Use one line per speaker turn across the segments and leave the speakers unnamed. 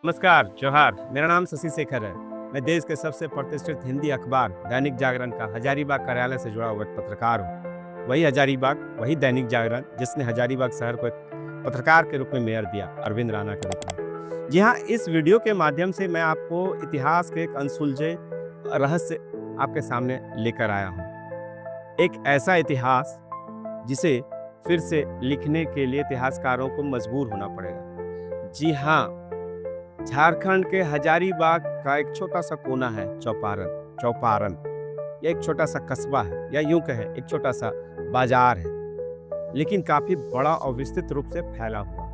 नमस्कार, जोहार। मेरा नाम शशि शेखर है। मैं देश के सबसे प्रतिष्ठित हिंदी अखबार दैनिक जागरण का हजारीबाग कार्यालय से जुड़ा हुआ एक पत्रकार हूँ। वही हजारीबाग, वही दैनिक जागरण जिसने हजारीबाग शहर को एक पत्रकार के रूप में मेयर दिया, अरविंद राणा के रूप में। जी हाँ, इस वीडियो के माध्यम से मैं आपको इतिहास के एक अनसुलझे रहस्य आपके सामने लेकर आया हूँ। एक ऐसा इतिहास जिसे फिर से लिखने के लिए इतिहासकारों को मजबूर होना पड़ेगा। जी हाँ, झारखंड के हजारीबाग का एक छोटा सा कोना है चौपारण। चौपारण यह एक छोटा सा कस्बा है, या यूं कहें एक छोटा सा बाजार है, लेकिन काफी बड़ा और विस्तृत रूप से फैला हुआ,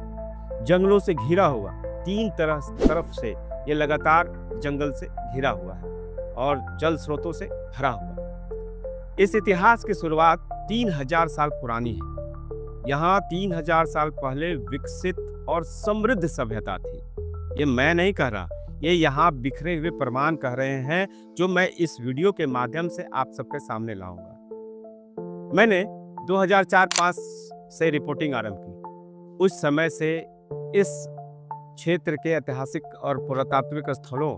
जंगलों से घिरा हुआ। तीन तरफ से ये लगातार जंगल से घिरा हुआ है और जल स्रोतों से भरा हुआ। इस इतिहास की शुरुआत 3000 साल पुरानी है। यहाँ 3000 साल पहले विकसित और समृद्ध सभ्यता थी। ये मैं नहीं कह रहा, ये यहाँ बिखरे हुए प्रमाण कह रहे हैं, जो मैं इस वीडियो के माध्यम से आप सबके सामने लाऊंगा। मैंने 2004-5 से रिपोर्टिंग आरंभ की। उस समय से इस क्षेत्र के ऐतिहासिक और पुरातात्विक स्थलों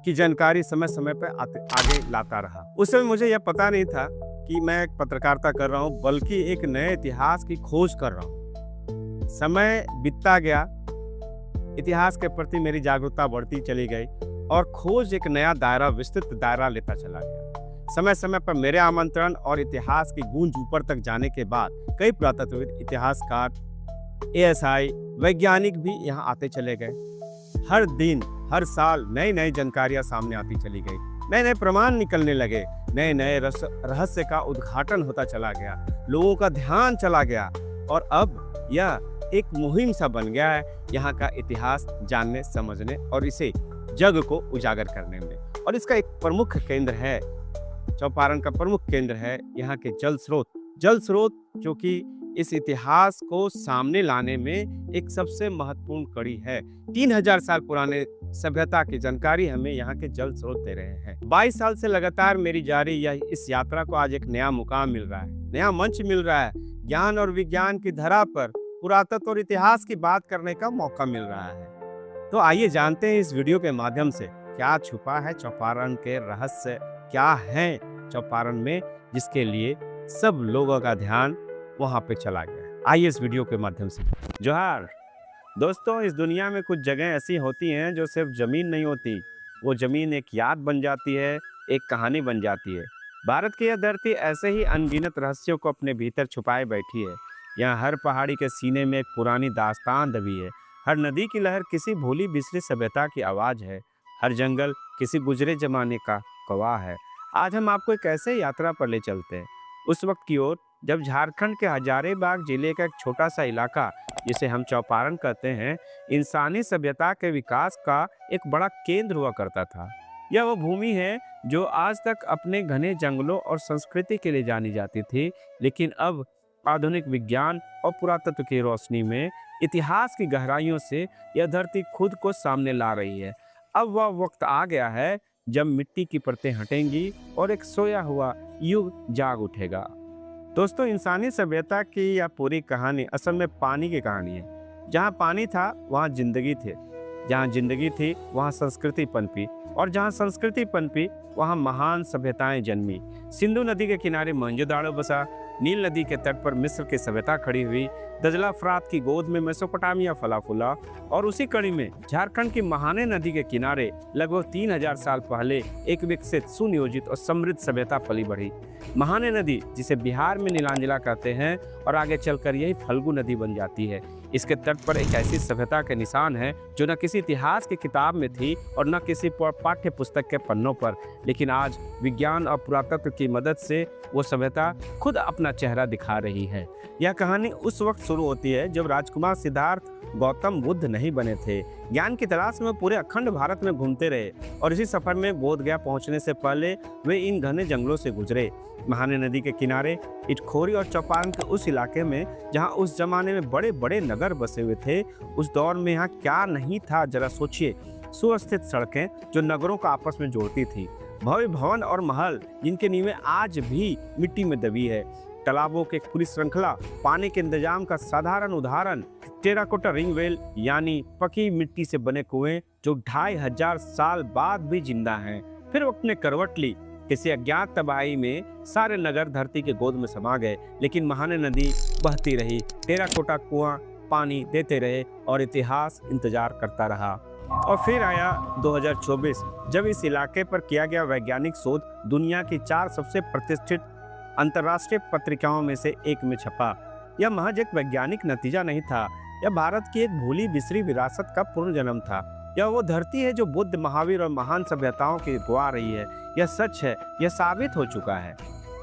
की जानकारी समय समय पर आगे लाता रहा। उस समय मुझे यह पता नहीं था कि मैं एक पत्रकारिता कर रहा हूँ, बल्कि एक नए इतिहास की खोज कर रहा हूँ। समय बीतता गया, इतिहास के प्रति मेरी जागरूकता बढ़ती चली गई और खोज एक नया दायरा, विस्तृत दायरा लेता चला गया। समय समय पर मेरे आमंत्रण और इतिहास की गूंज ऊपर तक जाने के बाद कई पुरातत्वविद, इतिहासकार, एएसआई, वैज्ञानिक भी यहाँ आते चले गए। हर दिन, हर साल नई नई जानकारियां सामने आती चली गई, नए नए प्रमाण निकलने लगे, नए नए रहस्य का उद्घाटन होता चला गया, लोगों का ध्यान चला गया और अब यह एक मुहिम सा बन गया है यहाँ का इतिहास जानने, समझने और इसे जग को उजागर करने में। और इसका एक प्रमुख केंद्र है, चौपारण का प्रमुख केंद्र है यहाँ के जल स्रोत। जल स्रोत जो कि इस इतिहास को सामने लाने में एक सबसे महत्वपूर्ण कड़ी है। 3000 साल पुराने सभ्यता की जानकारी हमें यहाँ के जल स्रोत दे रहे हैं। 22 साल से लगातार मेरी जारी इस यात्रा को आज एक नया मुकाम मिल रहा है, नया मंच मिल रहा है। ज्ञान और विज्ञान की धरा पर पुरातत्व और इतिहास की बात करने का मौका मिल रहा है। तो आइए जानते हैं इस वीडियो के माध्यम से क्या छुपा है चौपारण के रहस्य, क्या है चौपारण में, जिसके लिए सब लोगों का ध्यान वहां पे चला गया। आइए इस वीडियो के माध्यम से। जोहार दोस्तों, इस दुनिया में कुछ जगह ऐसी होती हैं जो सिर्फ जमीन नहीं होती, वो जमीन एक याद बन जाती है, एक कहानी बन जाती है। भारत की यह धरती ऐसे ही अनगिनत रहस्यों को अपने भीतर छुपाए बैठी है। यहाँ हर पहाड़ी के सीने में एक पुरानी दास्तान दबी है, हर नदी की लहर किसी भूली बिसरी सभ्यता की आवाज़ है, हर जंगल किसी गुजरे जमाने का गवाह है। आज हम आपको एक ऐसे यात्रा पर ले चलते हैं, उस वक्त की ओर जब झारखंड के हजारीबाग जिले का एक छोटा सा इलाका, जिसे हम चौपारण कहते हैं, इंसानी सभ्यता के विकास का एक बड़ा केंद्र हुआ करता था। यह वो भूमि है जो आज तक अपने घने जंगलों और संस्कृति के लिए जानी जाती थी, लेकिन अब आधुनिक विज्ञान और पुरातत्व की रोशनी में इतिहास की गहराइयों से यह धरती खुद को सामने ला रही है। अब वह वक्त आ गया है जब मिट्टी की परतें हटेंगी और एक सोया हुआ युग जाग उठेगा। दोस्तों, इंसानी सभ्यता की यह पूरी कहानी असल में पानी की कहानी है। जहाँ पानी था वहाँ जिंदगी थी, जहाँ जिंदगी थी वहाँ संस्कृति पनपी, और जहाँ संस्कृति पनपी वहाँ महान सभ्यताएं जन्मी। सिंधु नदी के किनारे मोहनजोदड़ो बसा, नील नदी के तट पर मिस्र की सभ्यता खड़ी हुई, दजला फरात की गोद में मेसोपोटामिया फला फूला, और उसी कड़ी में झारखंड की महाने नदी के किनारे लगभग 3000 साल पहले एक विकसित, सुनियोजित और समृद्ध सभ्यता पली बढ़ी। महाने नदी, जिसे बिहार में नीलांजला कहते हैं, और आगे चलकर यही फल्गु नदी बन जाती है। इसके तट पर एक ऐसी सभ्यता के निशान है जो न किसी इतिहास की किताब में थी और न किसी पाठ्य पुस्तक के पन्नों पर, लेकिन आज विज्ञान और पुरातत्व की मदद से वो सभ्यता खुद अपना चेहरा दिखा रही है। यह कहानी उस वक्त शुरू होती है जब राजकुमार सिद्धार्थ गौतम बुद्ध नहीं बने थे। ज्ञान की तलाश में पूरे अखंड भारत में घूमते रहे और इसी सफर में बोध गया पहुंचने से पहले वे इन घने जंगलों से गुजरे। महाने नदी के किनारे इटखोरी और चौपारण के उस इलाके में जहां उस जमाने में बड़े बड़े नगर बसे हुए थे, उस दौर में यहाँ क्या नहीं था जरा सोचिए। सुव्यवस्थित सड़कें जो नगरों को आपस में जोड़ती थी, भव्य भवन और महल जिनके नींवें आज भी मिट्टी में दबी है, तालाबों की एक पूरी श्रृंखला, पानी के इंतजाम का साधारण उदाहरण टेराकोटा रिंग वेल यानी पकी मिट्टी से बने कुएं जो 2500 साल बाद भी जिंदा हैं। फिर वक्त ने करवट ली, किसी अज्ञात तबाही में सारे नगर धरती के गोद में समा गए, लेकिन महाने नदी बहती रही, टेराकोटा कुआं पानी देते रहे और इतिहास इंतजार करता रहा। और फिर आया 2024, जब इस इलाके पर किया गया वैज्ञानिक शोध दुनिया की 4 सबसे प्रतिष्ठित अंतर्राष्ट्रीय पत्रिकाओं में से एक में छपा। यह महज एक वैज्ञानिक नतीजा नहीं था, यह भारत की एक भूली बिसरी विरासत का पुनर्जन्म था। यह वो धरती है जो बुद्ध, महावीर और महान सभ्यताओं की गवा रही है। यह सच है, यह साबित हो चुका है।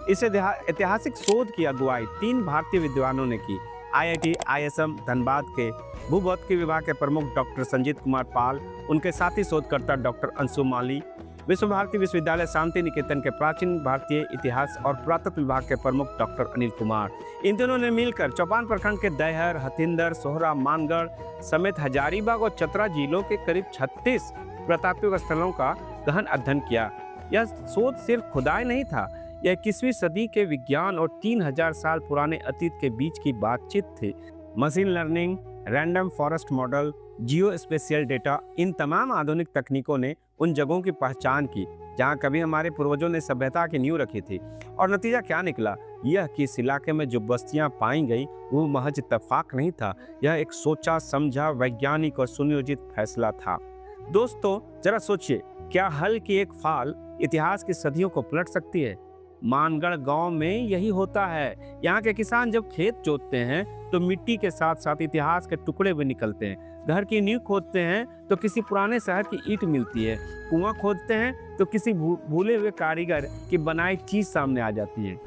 इस ऐतिहासिक शोध की अगुवाई 3 भारतीय विद्वानों ने की। IIT ISM धनबाद के भूभौतिकी विभाग के प्रमुख डॉक्टर संजीत कुमार पाल, उनके साथी शोधकर्ता डॉक्टर अंशु माली, विश्व भारती विश्वविद्यालय शांति निकेतन के प्राचीन भारतीय इतिहास और पुरातत्व विभाग के प्रमुख डॉक्टर अनिल कुमार। इन दोनों ने मिलकर चौपान प्रखंड के दैहर, हथिंदर, सोहरा, मानगढ़ समेत हजारीबाग और चतरा जिलों के करीब 36 पुरातात्विक स्थलों का गहन अध्ययन किया। यह शोध सिर्फ खुदाई नहीं था, यह 21वीं सदी के विज्ञान और 3000 साल पुराने अतीत के बीच की बातचीत थी। Machine learning, random forest model, geo spatial data, इन तमाम आधुनिक तकनीकों ने उन जगहों की पहचान की जहां कभी हमारे पूर्वजों ने सभ्यता की नींव रखी थी। और नतीजा क्या निकला? यह कि इस इलाके में जो बस्तियां पाई गई वो महज इत्तेफाक नहीं था, यह एक सोचा समझा वैज्ञानिक और सुनियोजित फैसला था। दोस्तों, जरा सोचिए, क्या हल की एक फाल इतिहास की सदियों को पलट सकती है? मानगढ़ गांव में यही होता है। यहाँ के किसान जब खेत जोतते हैं तो मिट्टी के साथ साथ इतिहास के टुकड़े भी निकलते हैं। घर की नींव खोदते हैं तो किसी पुराने शहर की ईंट मिलती है। कुआं खोदते हैं तो किसी भूले हुए कारीगर की बनाई चीज सामने आ जाती है।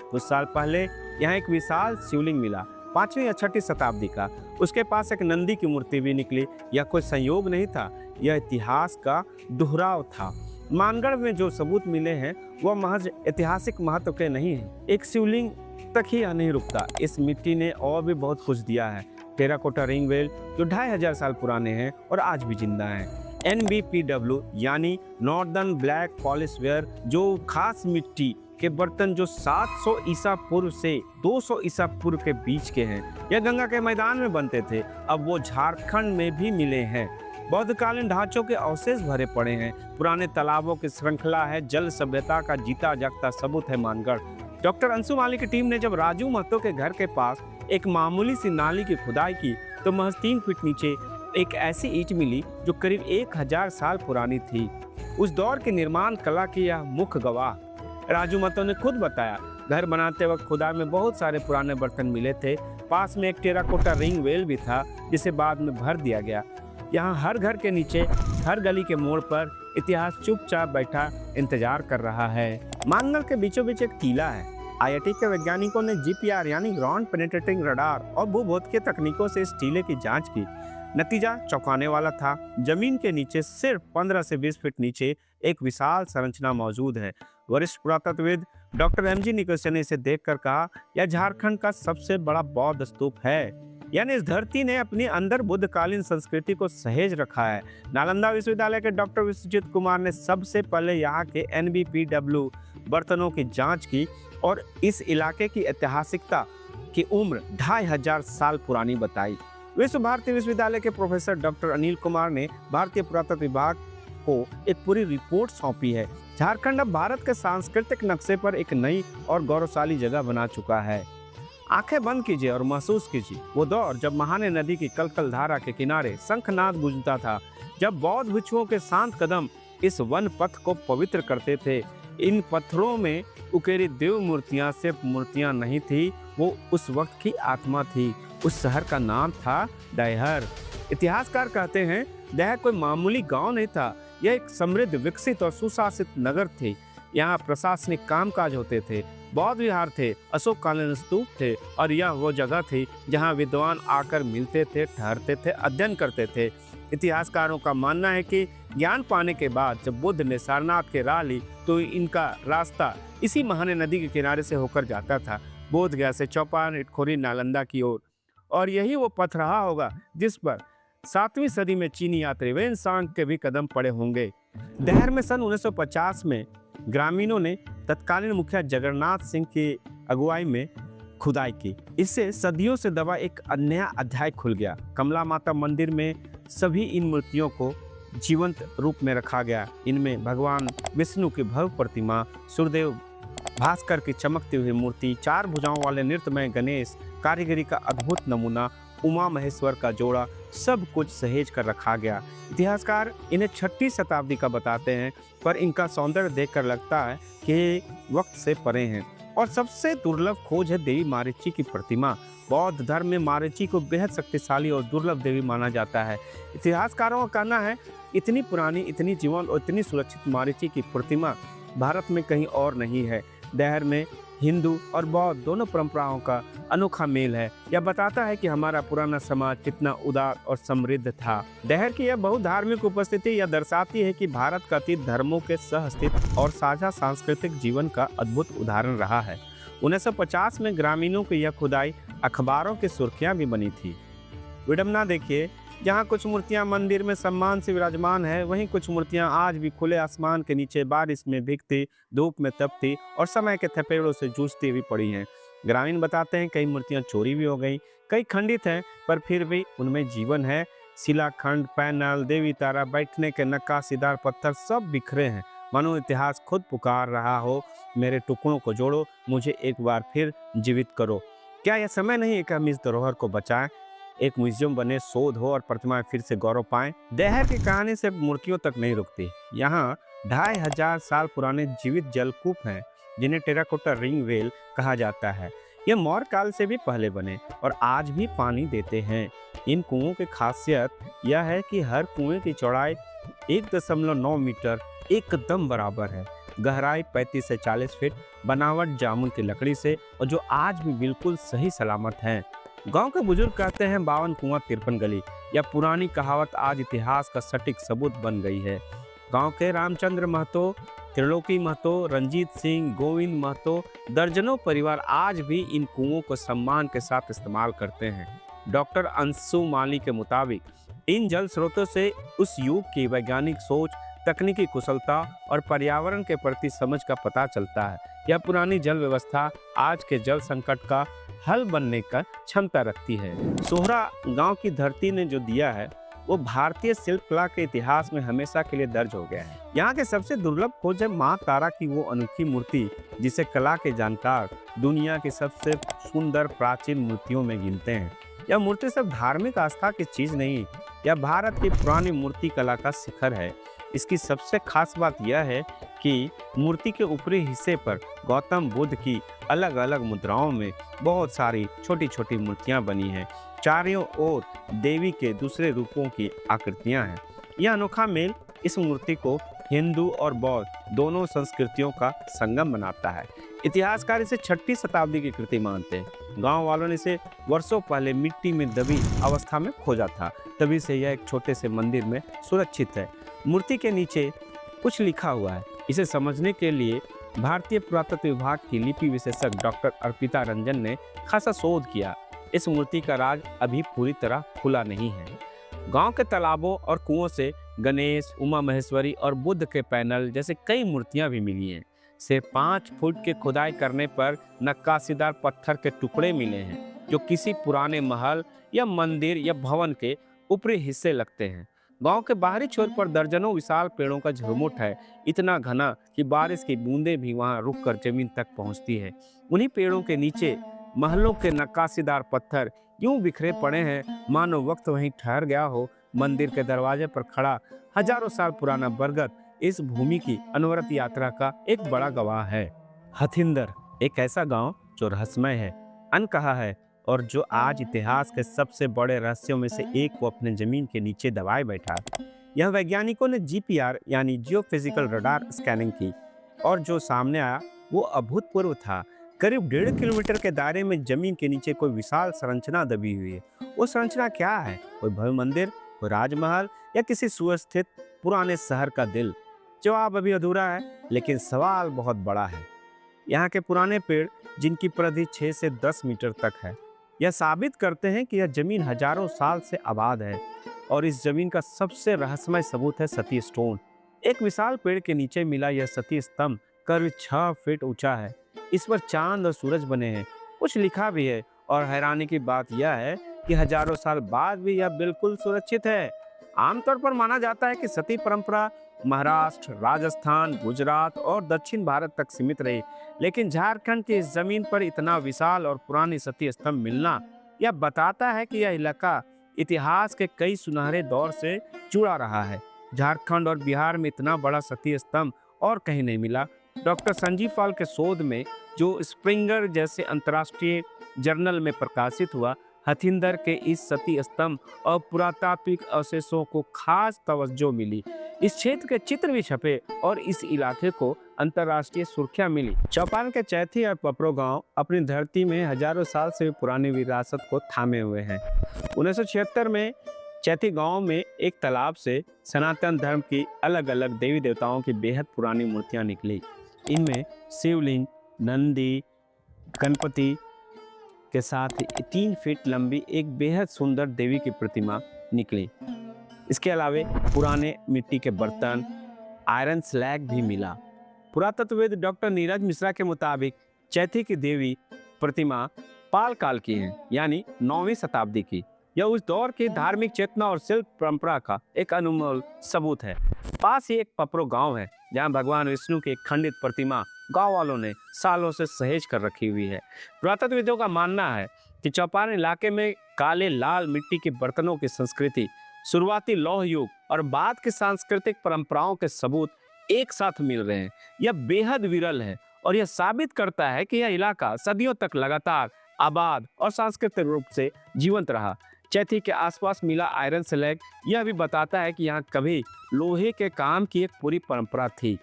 कुछ साल पहले यहाँ एक विशाल शिवलिंग मिला, 5वीं या 6वीं शताब्दी का। उसके पास एक नंदी की मूर्ति भी निकली। यह कोई संयोग नहीं था, यह इतिहास का दोहराव था। मानगढ़ में जो सबूत मिले हैं वह महज ऐतिहासिक महत्व के नहीं है। एक शिवलिंग तक ही यह नहीं रुकता, इस मिट्टी ने और भी बहुत कुछ दिया है। टेराकोटा रिंग वेल जो 2500 साल पुराने हैं और आज भी जिंदा हैं। NBPW यानी नॉर्दर्न ब्लैक पॉलिशवेयर, जो खास मिट्टी के बर्तन जो 700 ईसा पूर्व से 200 ईसा पूर्व के बीच के हैं। यह गंगा के मैदान में बनते थे, अब वो झारखंड में भी मिले हैं। बौद्धकालीन ढांचों के अवशेष भरे पड़े हैं, पुराने तालाबों की श्रृंखला है, जल सभ्यता का जीता जागता सबूत है मानगढ़। डॉक्टर अंशु माली की टीम ने जब राजू महतो के घर के पास एक मामूली सी नाली की खुदाई की तो महज 3 फीट नीचे एक ऐसी ईंट मिली जो करीब 1000 साल पुरानी थी। उस दौर की निर्माण कला की यह मुख्य गवाह। राजू महतो ने खुद बताया, घर बनाते वक्त खुदाई में बहुत सारे पुराने बर्तन मिले थे। पास में एक टेराकोटा रिंग वेल भी था जिसे बाद में भर दिया गया। यहाँ हर घर के नीचे, हर गली के मोड़ पर इतिहास चुपचाप बैठा इंतजार कर रहा है। मानगढ़ के बीचों बीच एक टीला है। IIT के वैज्ञानिकों ने GPR यानी ग्राउंड पेनिट्रेटिंग रडार और भूभौतिकीय तकनीकों से इस टीले की जांच की। नतीजा चौंकाने वाला था। जमीन के नीचे सिर्फ 15 से 20 फीट नीचे एक विशाल संरचना मौजूद है। वरिष्ठ पुरातत्वविद डॉक्टर MG निकोलसन ने इसे देखकर कहा, यह झारखंड का सबसे बड़ा बौद्ध स्तूप है। यानी इस धरती ने अपने अंदर बुद्धकालीन संस्कृति को सहेज रखा है। नालंदा विश्वविद्यालय के डॉक्टर विश्वजीत कुमार ने सबसे पहले यहाँ के NBPW बर्तनों की जांच की और इस इलाके की ऐतिहासिकता की उम्र 2500 साल पुरानी बताई। विश्व भारती विश्वविद्यालय के प्रोफेसर डॉक्टर अनिल कुमार ने भारतीय पुरातत्व विभाग को एक पूरी रिपोर्ट सौंपी है। झारखंड अब भारत के सांस्कृतिक नक्शे पर एक नई और गौरवशाली जगह बना चुका है। आंखें बंद कीजिए और महसूस कीजिए वो दौर जब महाने नदी की कलकल धारा के किनारे शंखनाद गूंजता था, जब बौद्ध भिक्षुओं के शांत कदम इस वन पथ को पवित्र करते थे। इन पत्थरों में उकेरी देव मूर्तियां सिर्फ मूर्तियां नहीं थी, वो उस वक्त की आत्मा थी। उस शहर का नाम था दैहर। इतिहासकार कहते हैं दैहर कोई मामूली गांव नहीं था, यह एक समृद्ध, विकसित और सुशासित नगर थे। यहाँ प्रशासनिक कामकाज होते थे, बौद्ध विहार थे, अशोककालीन स्तूप थे और यह वो जगह थी जहाँ विद्वान आकर मिलते थे, ठहरते थे, अध्ययन करते थे। इतिहासकारों का मानना है कि ज्ञान पाने के बाद जब बुद्ध ने सारनाथ के राह ली तो इनका रास्ता इसी महाने नदी के किनारे से होकर जाता था, बोध गया से चौपान, इटखोरी, नालंदा की ओर। और यही वो पथ रहा होगा जिस पर 7वीं सदी में चीनी यात्री वेनसांग के भी कदम पड़े होंगे। दैहर में सन 1950 में ग्रामीणों ने तत्कालीन मुखिया जगन्नाथ सिंह की अगुवाई में खुदाई की। इससे सदियों से दबा एक नया अध्याय खुल गया। कमला माता मंदिर में सभी इन मूर्तियों को जीवंत रूप में रखा गया। इनमें भगवान विष्णु की भव्य प्रतिमा, सूर्यदेव भास्कर की चमकती हुई मूर्ति, चार भुजाओं वाले नृत्यमय गणेश, कारीगरी का अद्भुत नमूना, उमा महेश्वर का जोड़ा, सब कुछ सहेज कर रखा गया। इतिहासकार इन्हें 6वीं शताब्दी का बताते हैं, पर इनका सौंदर्य देखकर लगता है कि वक्त से परे हैं। और सबसे दुर्लभ खोज है देवी मारीची की प्रतिमा। बौद्ध धर्म में मारीची को बेहद शक्तिशाली और दुर्लभ देवी माना जाता है। इतिहासकारों का कहना है इतनी पुरानी, इतनी जीवंत और इतनी सुरक्षित मारीची की प्रतिमा भारत में कहीं और नहीं है। देहर में हिंदू और बौद्ध दोनों परंपराओं का अनोखा मेल है। यह बताता है कि हमारा पुराना समाज कितना उदार और समृद्ध था। देहर की यह बहुधार्मिक उपस्थिति यह दर्शाती है कि भारत का अतीत धर्मों के सहअस्तित्व और साझा सांस्कृतिक जीवन का अद्भुत उदाहरण रहा है। 1950 में ग्रामीणों की यह खुदाई अखबारों की सुर्खियां भी बनी थी। विडंबना देखिए, जहाँ कुछ मूर्तियां मंदिर में सम्मान से विराजमान है, वहीं कुछ मूर्तियां आज भी खुले आसमान के नीचे बारिश में भीगती, धूप में तपती और समय के थपेड़ों से जूझती हुई पड़ी हैं। ग्रामीण बताते हैं कई मूर्तियां चोरी भी हो गई, कई खंडित हैं, पर फिर भी उनमें जीवन है। शिलाखंड, पैनल, देवी तारा, बैठने के नक्काशीदार पत्थर सब बिखरे हैं, मानो इतिहास खुद पुकार रहा हो, मेरे टुकड़ों को जोड़ो, मुझे एक बार फिर जीवित करो। क्या यह समय नहीं है कि हम इस धरोहर को बचाएं, एक म्यूजियम बने, शोध हो और प्रतिमाएं फिर से गौरव पाएं। देहर की कहानी सिर्फ मूर्तियों तक नहीं रुकती। यहाँ 2500 साल पुराने जीवित जलकूप हैं, जिन्हें टेराकोटा रिंग वेल कहा जाता है। ये मौर्य काल से भी पहले बने और आज भी पानी देते हैं। इन कुओं की खासियत यह है कि हर कुएं की चौड़ाई 1.9 मीटर एकदम बराबर है, गहराई 35 से 40 फीट, बनावट जामुन की लकड़ी से, और जो आज भी बिल्कुल सही सलामत हैं। गांव के बुजुर्ग कहते हैं 52 कुआं 53 गली। यह पुरानी कहावत आज इतिहास का सटीक सबूत बन गई है। गांव के रामचंद्र महतो, त्रिलोकी महतो, रंजीत सिंह, गोविंद महतो, दर्जनों परिवार आज भी इन कुओं को सम्मान के साथ इस्तेमाल करते हैं। डॉक्टर अंशु माली के मुताबिक इन जल स्रोतों से उस युग की वैज्ञानिक सोच, तकनीकी कुशलता और पर्यावरण के प्रति समझ का पता चलता है। यह पुरानी जल व्यवस्था आज के जल संकट का हल बनने का क्षमता रखती है। सोहरा गांव की धरती ने जो दिया है वो भारतीय शिल्प कला के इतिहास में हमेशा के लिए दर्ज हो गया है। यहाँ के सबसे दुर्लभ खोज है माँ तारा की वो अनोखी मूर्ति, जिसे कला के जानकार दुनिया की सबसे सुंदर प्राचीन मूर्तियों में गिनते हैं। यह मूर्ति सिर्फ धार्मिक आस्था की चीज नहीं, यह भारत की पुरानी मूर्ति कला का शिखर है। इसकी सबसे खास बात यह है कि मूर्ति के ऊपरी हिस्से पर गौतम बुद्ध की अलग अलग मुद्राओं में बहुत सारी छोटी छोटी मूर्तियां बनी हैं। चारों ओर देवी के दूसरे रूपों की आकृतियां हैं। यह अनोखा मेल इस मूर्ति को हिंदू और बौद्ध दोनों संस्कृतियों का संगम बनाता है। इतिहासकार इसे 6वीं शताब्दी की कृति मानते हैं। गांव वालों ने इसे वर्षों पहले मिट्टी में दबी अवस्था में खोजा था, तभी से यह एक छोटे से मंदिर में सुरक्षित है। मूर्ति के नीचे कुछ लिखा हुआ है। इसे समझने के लिए भारतीय पुरातत्व विभाग की लिपि विशेषज्ञ डॉक्टर अर्पिता रंजन ने खासा शोध किया। इस मूर्ति का राज अभी पूरी तरह खुला नहीं है। गांव के तालाबों और कुओं से गणेश, उमा महेश्वरी और बुद्ध के पैनल जैसे कई मूर्तियां भी मिली हैं। सिर्फ 5 फुट की खुदाई करने पर नक्काशीदार पत्थर के टुकड़े मिले हैं, जो किसी पुराने महल या मंदिर या भवन के ऊपरी हिस्से लगते हैं। गांव के बाहरी छोर पर दर्जनों विशाल पेड़ों का झुरमुट है, इतना घना कि बारिश की बूंदें भी वहां रुककर जमीन तक पहुंचती है। उन्हीं पेड़ों के नीचे महलों के नक्काशीदार पत्थर यूं बिखरे पड़े हैं, मानो वक्त वहीं ठहर गया हो। मंदिर के दरवाजे पर खड़ा हजारों साल पुराना बरगद इस भूमि की अनवरत यात्रा का एक बड़ा गवाह है। हथिंदर एक ऐसा गांव जो रहस्यमय है, अनकहा है और जो आज इतिहास के सबसे बड़े रहस्यों में से एक को अपने जमीन के नीचे दबाए बैठा। यह वैज्ञानिकों ने जीपीआर यानी जियो फिजिकल रडार स्कैनिंग की और जो सामने आया वो अभूतपूर्व था। करीब 1.5 किलोमीटर के दायरे में जमीन के नीचे कोई विशाल संरचना दबी हुई है। वो संरचना क्या है? कोई भव्य मंदिर, कोई राजमहल या किसी सुस्थित पुराने शहर का दिल? जवाब अभी अधूरा है, लेकिन सवाल बहुत बड़ा है। यहाँ के पुराने पेड़, जिनकी परिधि 6 से 10 मीटर तक है, यह साबित करते हैं कि यह जमीन हजारों साल से आबाद है। और इस जमीन का सबसे रहस्यमय सबूत है सती स्टोन। एक विशाल पेड़ के नीचे मिला यह सती स्तंभ करीब 6 फीट ऊंचा है। इस पर चांद और सूरज बने हैं, कुछ लिखा भी है। और हैरानी की बात यह है कि हजारों साल बाद भी यह बिल्कुल सुरक्षित है। आमतौर पर माना जाता है कि सती परंपरा महाराष्ट्र, राजस्थान, गुजरात और दक्षिण भारत तक सीमित रही, लेकिन झारखंड की इस जमीन पर इतना विशाल और पुरानी सती स्तंभ मिलना यह बताता है कि यह इलाका इतिहास के कई सुनहरे दौर से जुड़ा रहा है। झारखंड और बिहार में इतना बड़ा सती स्तंभ और कहीं नहीं मिला। डॉक्टर संजीव पाल के शोध में जो स्प्रिंगर जैसे अंतर्राष्ट्रीय जर्नल में प्रकाशित हुआ, हथिंदर के इस सती स्तंभ और पुरातात्विक अवशेषों को खास तवज्जो मिली। इस क्षेत्र के चित्र भी छपे और इस इलाके को अंतर्राष्ट्रीय सुर्खियां मिली। चौपारण के चैथी और पपरो गांव अपनी धरती में हजारों साल से भी पुरानी विरासत को थामे हुए हैं। 1976 में चैथी गांव में एक तालाब से सनातन धर्म की अलग अलग देवी देवताओं की बेहद पुरानी मूर्तियां निकली। इनमें शिवलिंग, नंदी, गणपति के साथ ही 3 फीट लंबी एक बेहद सुंदर देवी की प्रतिमा निकली। इसके अलावा पुराने मिट्टी के बर्तन, आयरन स्लैग भी मिला। पुरातत्वविद डॉक्टर नीरज मिश्रा के मुताबिक चैथी की देवी प्रतिमा पाल काल की है, यानी 9वीं शताब्दी की। यह उस दौर की धार्मिक चेतना और शिल्प परंपरा का एक अनमोल सबूत है। पास ही एक पपरो गांव है जहां भगवान विष्णु की एक खंडित प्रतिमा गांव वालों ने सालों से सहेज कर रखी हुई है। पुरातत्वविदों का मानना है कि चौपारण इलाके में काले लाल मिट्टी के बर्तनों की संस्कृति, शुरुआती लौह युग और बाद की सांस्कृतिक परंपराओं के सबूत एक साथ मिल रहे हैं। यह बेहद विरल है और यह साबित करता है कि यह इलाका सदियों तक लगातार आबाद और सांस्कृतिक रूप से जीवंत रहा। चैथी के आसपास मिला आयरन स्लैग यह भी बताता है कि यहाँ कभी लोहे के काम की एक पूरी परंपरा थी।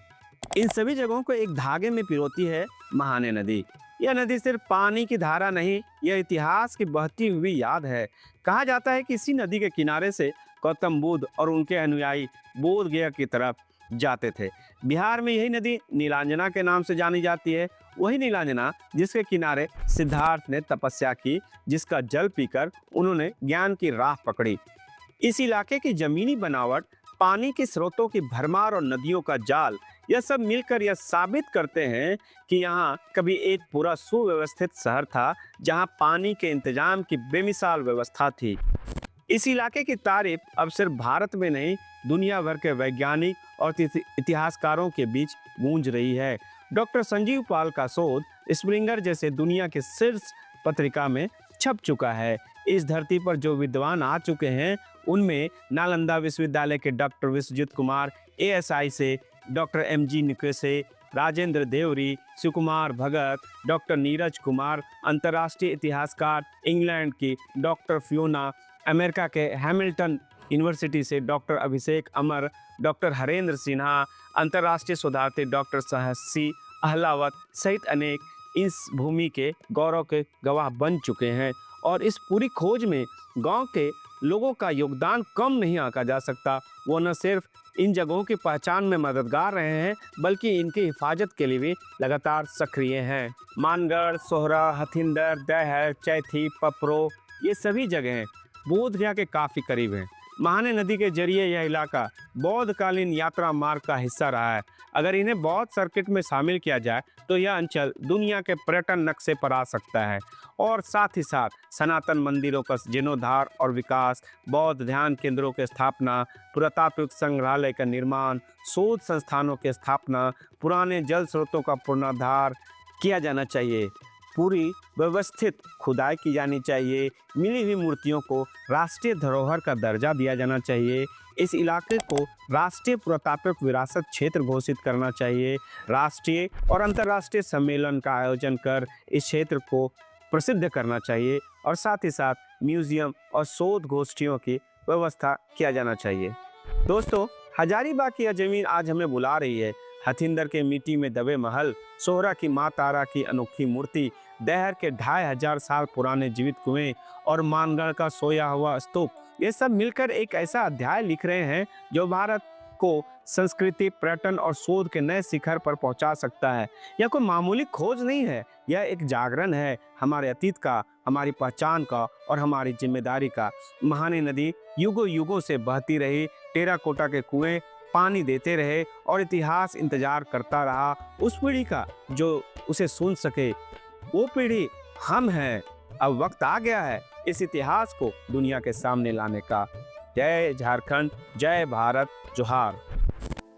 इन सभी जगहों को एक धागे में पिरोती है महाने नदी। यह नदी सिर्फ पानी की धारा नहीं, यह इतिहास की बहती हुई याद है। कहा जाता है कि इसी नदी के किनारे से गौतम बुद्ध और उनके अनुयायी बोध गया की तरफ जाते थे। बिहार में यही नदी नीलांजना के नाम से जानी जाती है। वही नीलांजना जिसके किनारे सिद्धार्थ ने तपस्या की, जिसका जल पीकर उन्होंने ज्ञान की राह पकड़ी। इस इलाके की जमीनी बनावट, पानी के स्रोतों की भरमार और नदियों का जाल, यह सब मिलकर यह साबित करते हैं कि यहाँ कभी एक पूरा सुव्यवस्थित शहर था जहाँ पानी के इंतजाम की बेमिसाल व्यवस्था थी। इस इलाके की तारीफ अब सिर्फ भारत में नहीं, दुनिया भर के वैज्ञानिक और इतिहासकारों के बीच गूंज रही है। डॉक्टर संजीव पाल का शोध स्प्रिंगर जैसे दुनिया के शीर्ष पत्रिका में छप चुका है। इस धरती पर जो विद्वान आ चुके हैं उनमें नालंदा विश्वविद्यालय के डॉक्टर विश्वजीत कुमार, ASI से डॉक्टर MG निकेसे, राजेंद्र देवरी, शिवकुमार भगत, डॉक्टर नीरज कुमार, अंतर्राष्ट्रीय इतिहासकार इंग्लैंड की डॉक्टर फियोना, अमेरिका के हैमिल्टन यूनिवर्सिटी से डॉक्टर अभिषेक अमर, डॉक्टर हरेंद्र सिन्हा, अंतर्राष्ट्रीय शोधार्थी डॉक्टर सहसी अहलावत सहित अनेक इस भूमि के गौरव के गवाह बन चुके हैं। और इस पूरी खोज में गांव के लोगों का योगदान कम नहीं आंका जा सकता। वो न सिर्फ इन जगहों की पहचान में मददगार रहे हैं, बल्कि इनकी हिफाजत के लिए भी लगातार सक्रिय हैं। मानगढ़, सोहरा, हथिंदर, डैहर, चैथी, पपरो, ये सभी जगहें बोध गया के काफ़ी करीब हैं। महाने नदी के जरिए यह इलाका बौद्धकालीन यात्रा मार्ग का हिस्सा रहा है। अगर इन्हें बौद्ध सर्किट में शामिल किया जाए तो यह अंचल दुनिया के पर्यटन नक्शे पर आ सकता है। और साथ ही साथ सनातन मंदिरों का जीर्णोद्धार और विकास, बौद्ध ध्यान केंद्रों की स्थापना, पुरातात्विक संग्रहालय का निर्माण, शोध संस्थानों की स्थापना, पुराने जल स्रोतों का पुनरुद्धार किया जाना चाहिए। पूरी व्यवस्थित खुदाई की जानी चाहिए। मिली हुई मूर्तियों को राष्ट्रीय धरोहर का दर्जा दिया जाना चाहिए। इस इलाके को राष्ट्रीय पुरातात्विक विरासत क्षेत्र घोषित करना चाहिए। राष्ट्रीय और अंतर्राष्ट्रीय सम्मेलन का आयोजन कर इस क्षेत्र को प्रसिद्ध करना चाहिए और साथ ही साथ म्यूजियम और शोध गोष्ठियों की व्यवस्था किया जाना चाहिए। दोस्तों, हजारीबाग की यह जमीन आज हमें बुला रही है। हथिंदर के मिट्टी में दबे महल, सोहरा की माँ तारा की अनोखी मूर्ति, डैहर के 2500 साल पुराने जीवित कुएं और मानगढ़ का सोया हुआ स्तूप, ये सब मिलकर एक ऐसा अध्याय लिख रहे हैं जो भारत को संस्कृति, पर्यटन और शोध के नए शिखर पर पहुंचा सकता है। यह कोई मामूली खोज नहीं है, यह एक जागरण है हमारे अतीत का, हमारी पहचान का और हमारी जिम्मेदारी का। महाने नदी युगों युगों से बहती रही, टेराकोटा के कुएं पानी देते रहे और इतिहास इंतजार करता रहा उस पीढ़ी का जो उसे सुन सके। वो पीढ़ी हम हैं। अब वक्त आ गया है इस इतिहास को दुनिया के सामने लाने का। जय झारखंड, जय भारत, जोहार।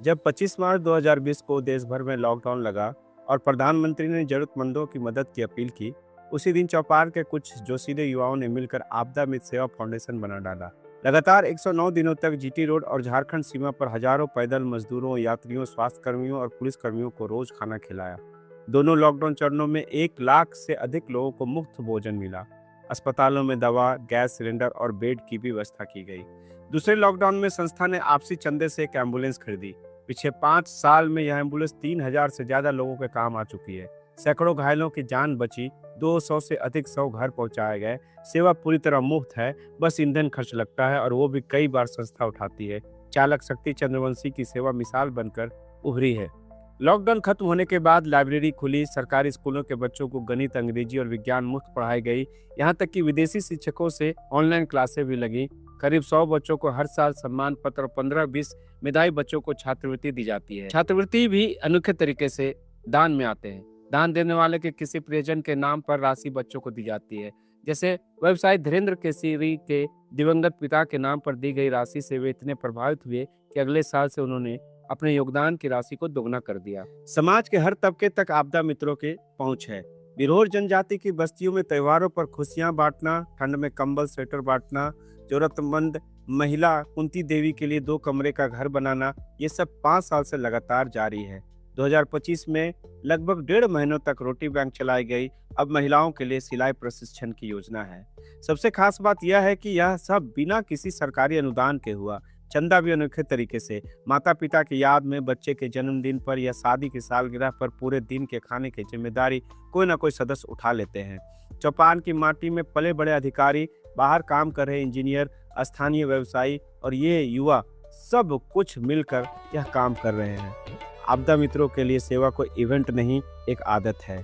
जब 25 मार्च 2020 को देश भर में लॉकडाउन लगा और प्रधानमंत्री ने जरूरतमंदों की मदद की अपील की, उसी दिन चौपाल के कुछ जोशीले युवाओं ने मिलकर आपदा मित्र सेवा फाउंडेशन बना डाला। लगातार 109 दिनों तक जीटी रोड और झारखंड सीमा पर हजारों पैदल मजदूरों, यात्रियों, स्वास्थ्य कर्मियों और पुलिस कर्मियों को रोज खाना खिलाया। दोनों लॉकडाउन चरणों में 1 लाख से अधिक लोगों को मुफ्त भोजन मिला। अस्पतालों में दवा, गैस सिलेंडर और बेड की भी व्यवस्था की गई। दूसरे लॉकडाउन में संस्था ने आपसी चंदे से एक एम्बुलेंस खरीदी। पिछले 5 साल में यह एम्बुलेंस 3000 से ज्यादा लोगों के काम आ चुकी है। सैकड़ों घायलों की जान बची, 200 से अधिक शव घर पहुंचाए गए। सेवा पूरी तरह मुफ्त है, बस ईंधन खर्च लगता है और वो भी कई बार संस्था उठाती है। चालक शक्ति चंद्रवंशी की सेवा मिसाल बनकर उभरी है। लॉकडाउन खत्म होने के बाद लाइब्रेरी खुली, सरकारी स्कूलों के बच्चों को गणित, अंग्रेजी और विज्ञान मुफ्त पढ़ाई गई। यहाँ तक कि विदेशी शिक्षकों से ऑनलाइन क्लासें भी लगी। करीब 100 बच्चों को हर साल सम्मान पत्र और 15-20 मेधावी बच्चों को छात्रवृत्ति दी जाती है। छात्रवृत्ति भी अनोखे तरीके से दान में आते हैं। दान देने वाले के किसी प्रियजन के नाम पर राशि बच्चों को दी जाती है। जैसे व्यवसायी धीरेन्द्र केसरी के दिवंगत पिता के नाम पर दी गई राशि से वे इतने प्रभावित हुए कि अगले साल से उन्होंने अपने योगदान की राशि को दोगुना कर दिया। समाज के हर तबके तक आपदा मित्रों के पहुंच है। बिरहोर जनजाति की बस्तियों में त्योहारों पर खुशियां बांटना, ठंड में कंबल स्वेटर बांटना, जरूरतमंद महिला कुंती देवी के लिए 2 कमरे का घर बनाना, ये सब 5 साल से लगातार जारी है। 2025 में लगभग 1.5 महीनों तक रोटी बैंक चलाई गई। अब महिलाओं के लिए सिलाई प्रशिक्षण की योजना है। सबसे खास बात यह है कि यह सब बिना किसी सरकारी अनुदान के हुआ। चंदा भी अनोखे तरीके से। माता पिता की याद में बच्चे के जन्मदिन पर या शादी की सालगिरह पर पूरे दिन के खाने की जिम्मेदारी कोई ना कोई सदस्य उठा लेते हैं। चौपाल की माटी में पले बड़े अधिकारी, बाहर काम कर रहे इंजीनियर, स्थानीय व्यवसायी और ये युवा सब कुछ मिलकर यह काम कर रहे हैं। आपदा मित्रों के लिए सेवा कोई इवेंट नहीं, एक आदत है।